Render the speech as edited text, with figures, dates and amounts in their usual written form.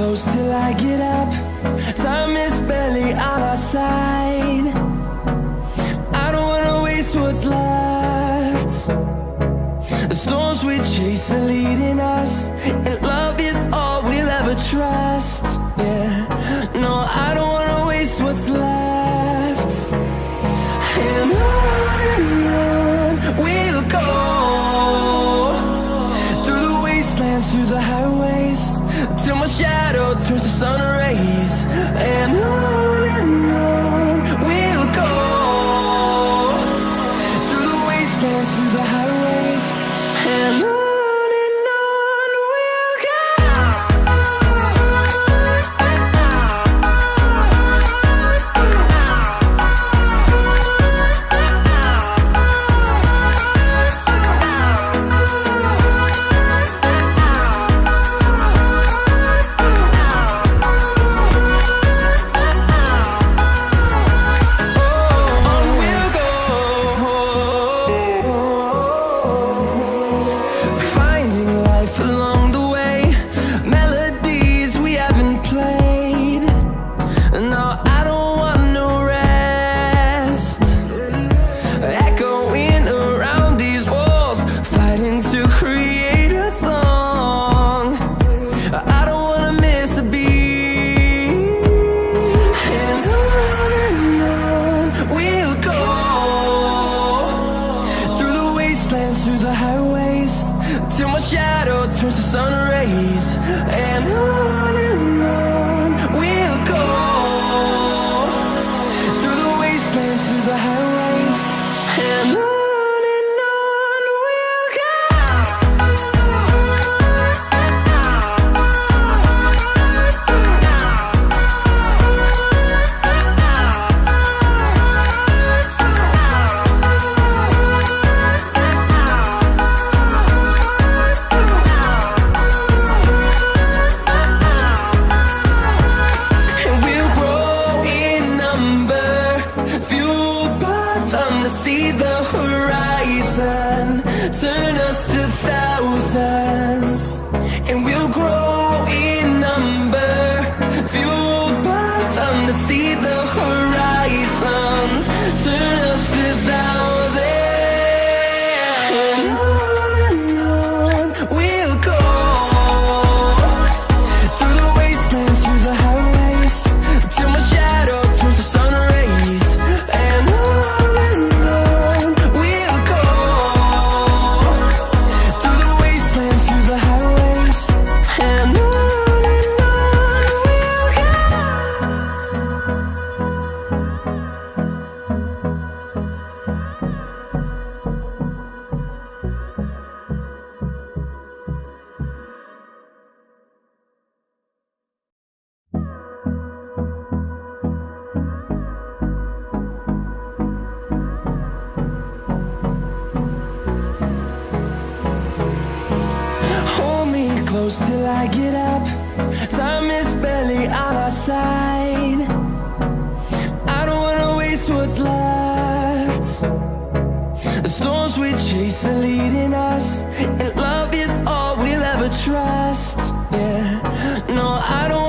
close till I get up. Time is barely on our side. I don't wanna waste what's left. The storms we chase are leading us, and love is all we'll ever trust. Yeah, no, I don't wanna waste what's left. And on we'll go, through the wastelands, through the highways, till my shadow turns to sun rays. And on we'll go, through the wastelands, through the highways, and on we'll go. Through the highways, till my shadow turns to sun rays. And on we'll go, through the wastelands, through the highways, and on we'll go. See the horizon, turn us to thousands, and we'll grow in number, fueled by them to see the horizon, turn us to thousands. And on we'll go, through the wastelands, through the highways, till my shadow turns to sun rays. And close till I get up. Time is barely on our side. I don't wanna waste what's left. The storms we chase are leading us, and love is all we'll ever trust. Yeah, no, I don't